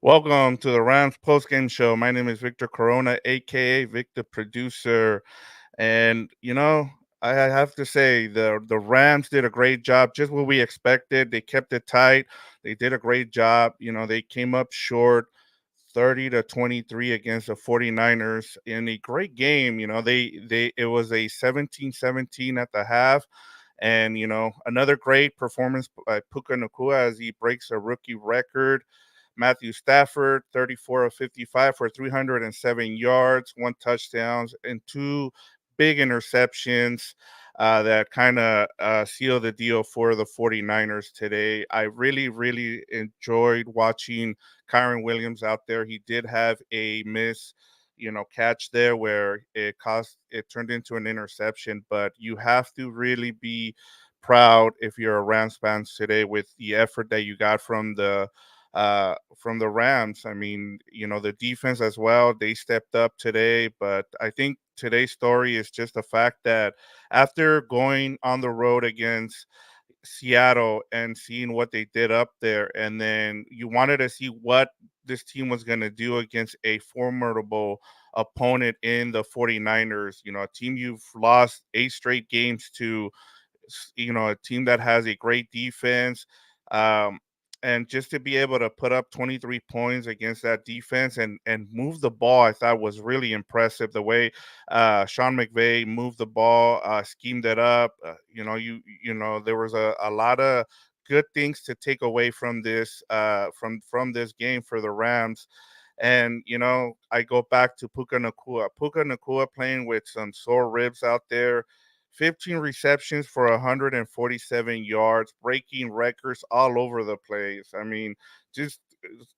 Welcome to the Rams postgame show. My name is Victor Corona, aka Victor Producer. And I have to say the Rams did a great job, just what we expected. They kept it tight. They did a great job. They came up short 30-23 against the 49ers in a great game. They it was a 17-17 at the half. And another great performance by Puka Nacua as he breaks a rookie record. Matthew Stafford, 34 of 55 for 307 yards, one touchdowns, and two big interceptions that kind of sealed the deal for the 49ers today. I really, really enjoyed watching Kyron Williams out there. He did have a catch there where it turned into an interception, but you have to really be proud if you're a Rams fan today with the effort that you got from the Rams. I mean, the defense as well, they stepped up today, but I think today's story is just the fact that after going on the road against Seattle and seeing what they did up there, and then you wanted to see what this team was going to do against a formidable opponent in the 49ers, a team you've lost 8 straight games to, a team that has a great defense. Um, and just to be able to put up 23 points against that defense and move the ball, I thought was really impressive. The way Sean McVay moved the ball, schemed it up. There was a lot of good things to take away from this game for the Rams. And I go back to Puka Nacua. Puka Nacua playing with some sore ribs out there. 15 receptions for 147 yards, breaking records all over the place. I mean, just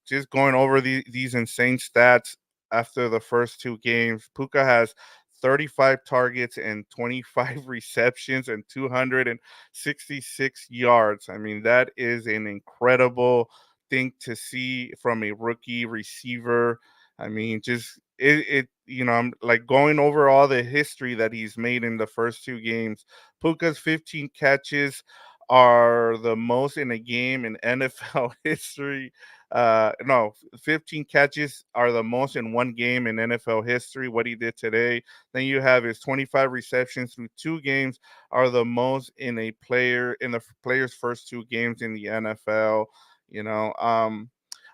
just going over these insane stats after the first 2 games. Puka has 35 targets and 25 receptions and 266 yards. I mean, that is an incredible thing to see from a rookie receiver. I mean, just I'm like going over all the history that he's made in the first 2 games. Puka's 15 catches are the most in a game in NFL history. No, 15 catches are the most in one game in NFL history. What he did today. Then you have his 25 receptions through 2 games are the most in a player in the player's first 2 games in the NFL. You know,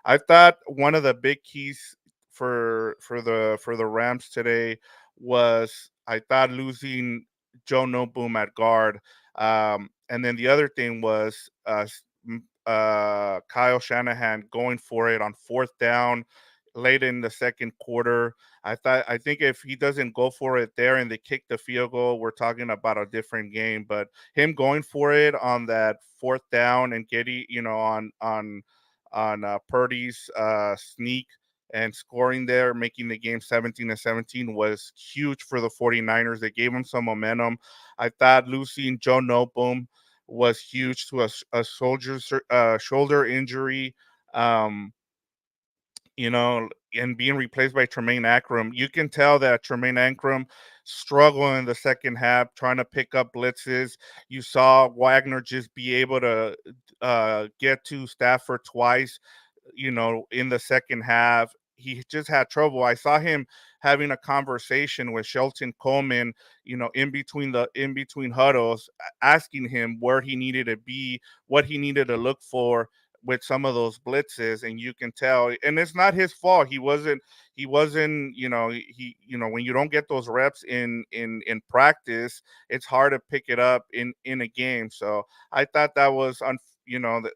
I thought one of the big keys for the Rams today was I thought losing Joe Noboom at guard. And then the other thing was Kyle Shanahan going for it on fourth down late in the second quarter. I think if he doesn't go for it there and they kick the field goal, we're talking about a different game. But him going for it on that fourth down and getting on Purdy's sneak and scoring there, making the game 17-17 was huge for the 49ers. They gave him some momentum. I thought losing Joe Noteboom was huge to a shoulder injury. Um, and being replaced by Tremaine Akram, you can tell that Tremaine Akram struggled in the second half trying to pick up blitzes. You saw Wagner just be able to get to Stafford twice, in the second half. He just had trouble. I saw him having a conversation with Shelton Coleman, in between huddles, asking him where he needed to be, what he needed to look for with some of those blitzes. And you can tell, and it's not his fault. He wasn't when you don't get those reps in practice, it's hard to pick it up in a game. So I thought that was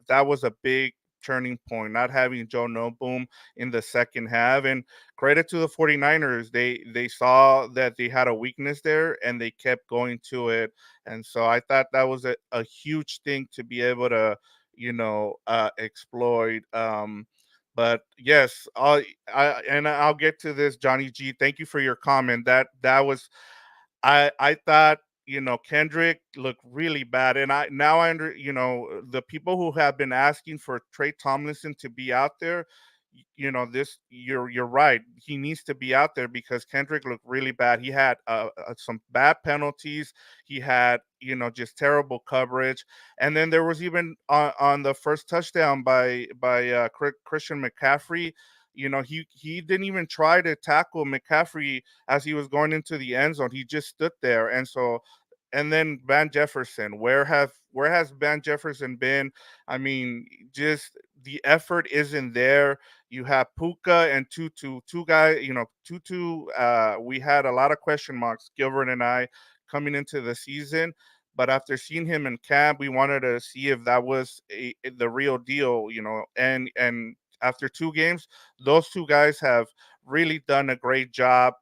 that was a big turning point, not having Joe Noboom in the second half. And credit to the 49ers, they saw that they had a weakness there and they kept going to it. And so I thought that was a huge thing to be able to exploit. But yes, I'll get to this, Johnny G. Thank you for your comment. That was I thought Kendrick looked really bad, and I under the people who have been asking for Trey Tomlinson to be out there. this you're right. He needs to be out there because Kendrick looked really bad. He had some bad penalties. He had just terrible coverage, and then there was even on the first touchdown by Christian McCaffrey. He didn't even try to tackle McCaffrey as he was going into the end zone. He just stood there, and so. And then Van Jefferson, where has Van Jefferson been? I mean, just the effort isn't there. You have Puka and Tutu, two guys. Tutu. We had a lot of question marks, Gilbert and I, coming into the season. But after seeing him in camp, we wanted to see if that was the real deal. And after 2 games, those two guys have really done a great job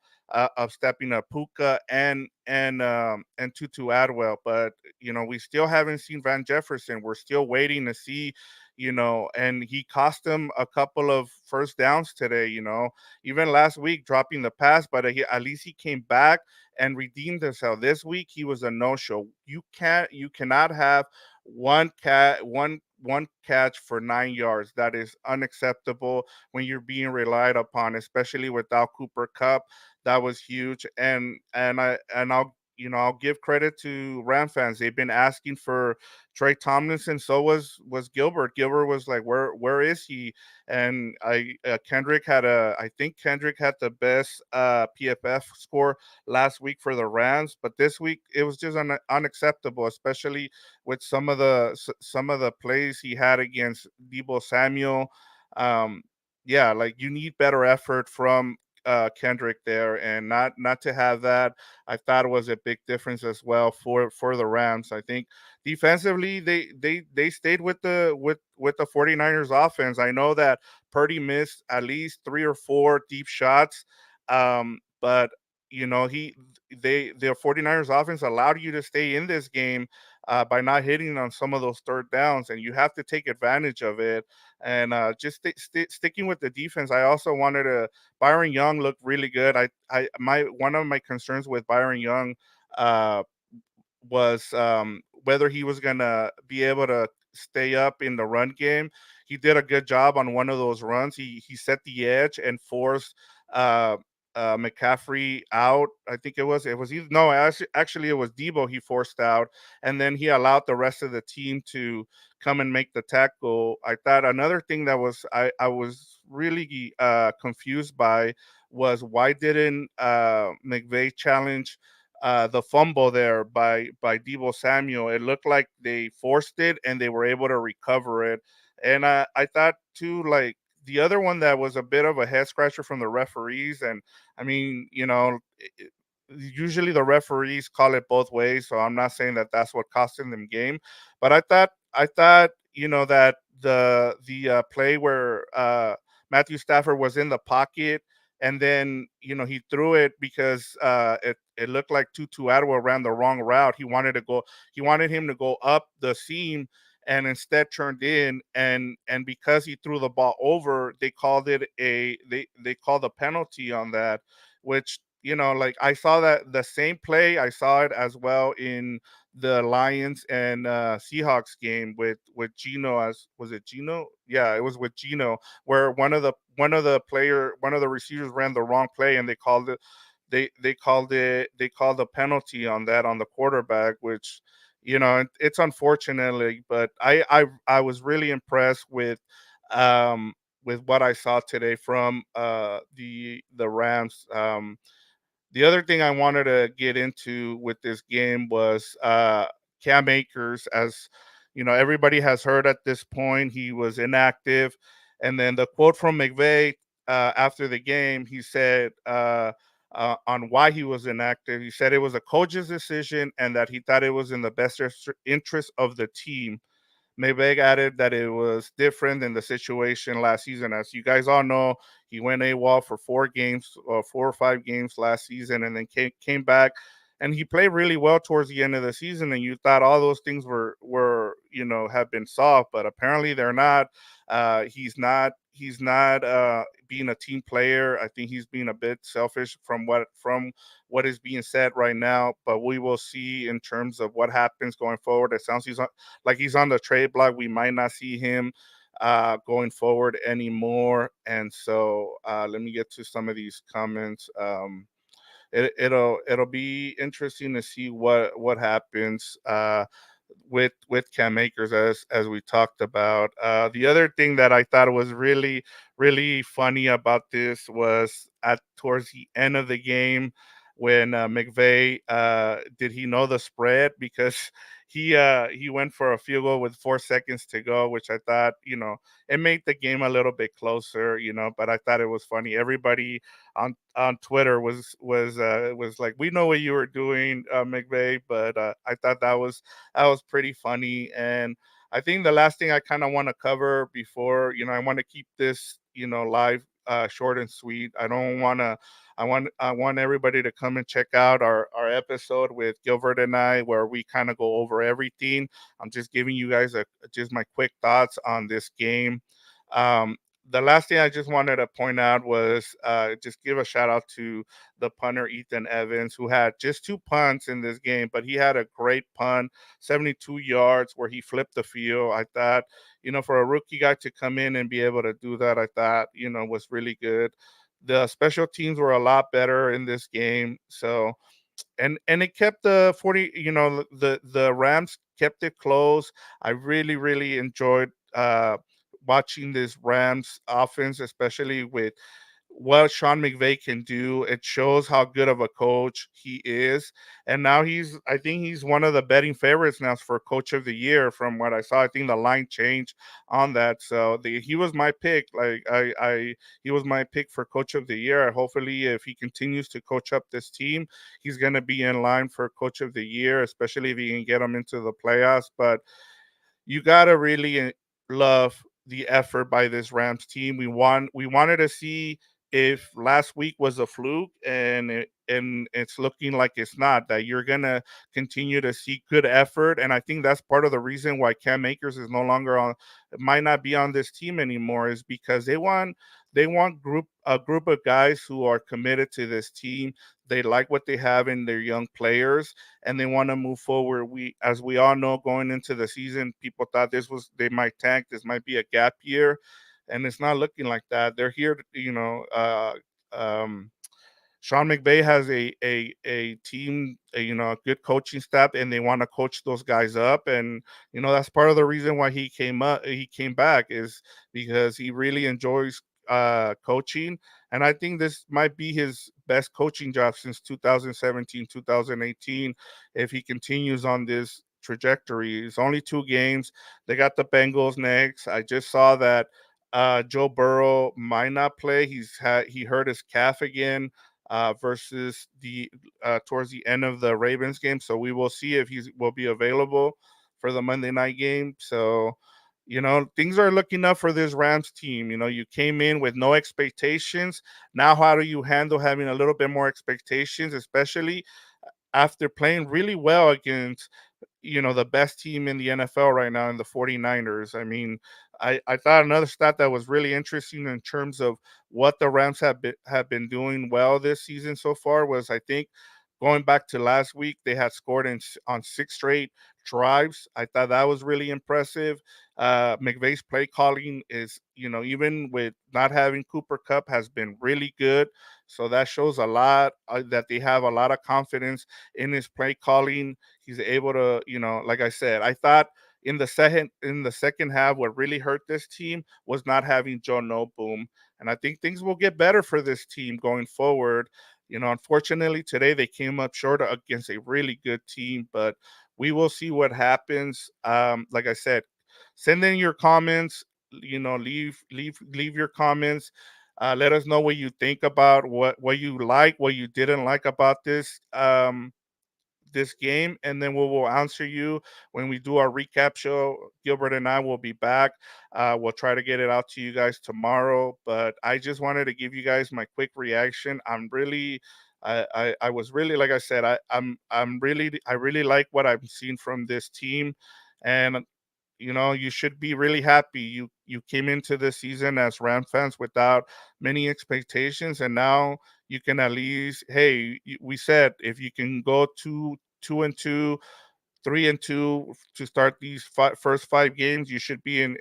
of stepping up, Puka and Tutu Adwell. But we still haven't seen Van Jefferson. We're still waiting to see. And he cost them a couple of first downs today. Even last week dropping the pass, but at least he came back and redeemed himself. This week he was a no-show. You cannot have one catch for 9 yards. That is unacceptable when you're being relied upon, especially without Cooper Cup. That was huge. And I'll give credit to Ram fans. They've been asking for Trey Tomlinson. So was Gilbert. Gilbert was like, where is he? And I think Kendrick had the best PFF score last week for the Rams, but this week it was just unacceptable, especially with some of the plays he had against Debo Samuel. Um, yeah, like you need better effort from Kendrick there, and not to have that, I thought was a big difference as well for the Rams. I think defensively they stayed with the 49ers offense. I know that Purdy missed at least 3 or 4 deep shots, but he the 49ers offense allowed you to stay in this game by not hitting on some of those third downs, and you have to take advantage of it. And just sticking with the defense, I also wanted to. Byron Young looked really good. My one of my concerns with Byron Young uh, was whether he was gonna be able to stay up in the run game. He did a good job on one of those runs. He set the edge and forced uh, McCaffrey out. I think it was either, no, actually it was Debo he forced out, and then he allowed the rest of the team to come and make the tackle. I thought another thing that I was really confused by was why didn't McVay challenge the fumble there by Debo Samuel? It looked like they forced it and they were able to recover it. And I thought too, like the other one that was a bit of a head scratcher from the referees. And I mean, usually the referees call it both ways, so I'm not saying that that's what costing them game. But I thought that the play where Matthew Stafford was in the pocket, and then he threw it because it looked like Tutu Atwell ran the wrong route. He wanted him to go up the seam, and instead turned in, and because he threw the ball over, they called a penalty on that. Which like I saw that the same play, I saw it as well in the Lions and Seahawks game with Gino. As was it Gino? Yeah, it was with Gino, where one of the receivers ran the wrong play, and they called a penalty on that on the quarterback. Which it's unfortunately, but I was really impressed with what I saw today from the Rams. The other thing I wanted to get into with this game was Cam Akers. As everybody has heard at this point, he was inactive. And then the quote from McVay after the game, he said on why he was inactive, he said it was a coach's decision and that he thought it was in the best interest of the team. Maybach added that it was different than the situation last season. As you guys all know, he went AWOL for 4 games, 4 or 5 games last season, and then came back, and he played really well towards the end of the season. And you thought all those things were have been solved, but apparently they're not. He's not being a team player. I think he's being a bit selfish from what is being said right now. But we will see in terms of what happens going forward. It sounds like he's on the trade block. We might not see him going forward anymore. And so let me get to some of these comments. It'll be interesting to see what happens with Cam Akers, as we talked about. The other thing that I thought was really funny about this was at towards the end of the game when McVay did he know the spread, because he went for a field goal with 4 seconds to go, which I thought, it made the game a little bit closer, but I thought it was funny. Everybody on Twitter was like, we know what you were doing, McVay, but I thought that was pretty funny. And I think the last thing I kind of want to cover before, I want to keep this, live, short and sweet. I don't want to. I want everybody to come and check out our episode with Gilbert and I, where we kind of go over everything. I'm just giving you guys just my quick thoughts on this game. Um, the last thing I just wanted to point out was just give a shout out to the punter Ethan Evans, who had just two punts in this game, but he had a great punt, 72 yards, where he flipped the field. I thought, for a rookie guy to come in and be able to do that, I thought, was really good. The special teams were a lot better in this game. So, and it kept the 40, the Rams kept it close. I really enjoyed watching this Rams offense, especially with what Sean McVay can do. It shows how good of a coach he is. And now I think he's one of the betting favorites now for coach of the year from what I saw. I think the line changed on that. So he was my pick. Like he was my pick for coach of the year. Hopefully if he continues to coach up this team, he's going to be in line for coach of the year, especially if he can get them into the playoffs. But you gotta really love the effort by this Rams team. We wanted to see if last week was a fluke, and it's looking like it's not. That you're gonna continue to see good effort, and I think that's part of the reason why Cam Akers is no longer on, might not be on this team anymore, is because they want a group of guys who are committed to this team. They like what they have in their young players, and they want to move forward. As we all know, going into the season, people thought they might tank. This might be a gap year, and it's not looking like that. They're here, um, Sean McVay has a team, a good coaching staff, and they want to coach those guys up. And that's part of the reason why he came up. He came back is because he really enjoys coaching, and I think this might be his best coaching job since 2017, 2018. If he continues on this trajectory, it's only 2 games. They got the Bengals next. I just saw that Joe Burrow might not play. He hurt his calf again versus the towards the end of the Ravens game. So we will see if he will be available for the Monday night game. So, things are looking up for this Rams team. You came in with no expectations. Now, how do you handle having a little bit more expectations, especially after playing really well against the best team in the NFL right now in the 49ers. I mean, I thought another stat that was really interesting in terms of what the Rams have been doing well this season so far was, I think, going back to last week, they had scored on 6 straight drives. I thought that was really impressive. McVay's play calling is, even with not having Cooper Cup, has been really good. So that shows a lot that they have a lot of confidence in his play calling. He's able to, like I said, I thought in the second half, what really hurt this team was not having Joe Boom. And I think things will get better for this team going forward. Unfortunately, today they came up short against a really good team, but we will see what happens. Like I said, send in your comments. Leave your comments. Let us know what you think about what you like, what you didn't like about this game, and then we will answer you when we do our recap show. Gilbert and I will be back. We'll try to get it out to you guys tomorrow, but I just wanted to give you guys my quick reaction. I was really, like I said, I really like what I'm seeing from this team. And you should be really happy. You came into this season as Ram fans without many expectations, and now you can at least, hey, we said if you can go two and two 3-2 to start these first 5 games. You should be in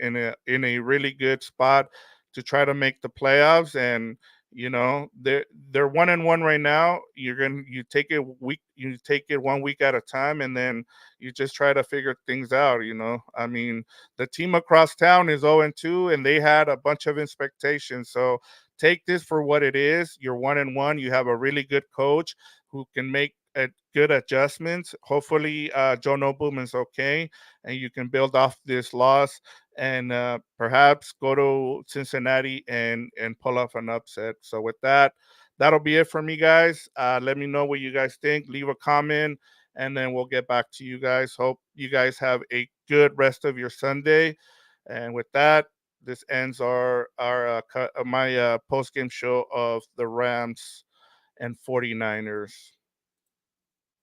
a really good spot to try to make the playoffs. And they're 1-1 right now. You take it 1 week at a time, and then you just try to figure things out. I mean, the team across town is 0-2, and they had a bunch of expectations. So take this for what it is. You're 1-1. You have a really good coach who can make good adjustments. Hopefully, Joe Nobleman's okay, and you can build off this loss, and perhaps go to Cincinnati and pull off an upset. So with that, that'll be it for me, guys. Let me know what you guys think. Leave a comment, and then we'll get back to you guys. Hope you guys have a good rest of your Sunday. And with that, this ends my post game show of the Rams and 49ers.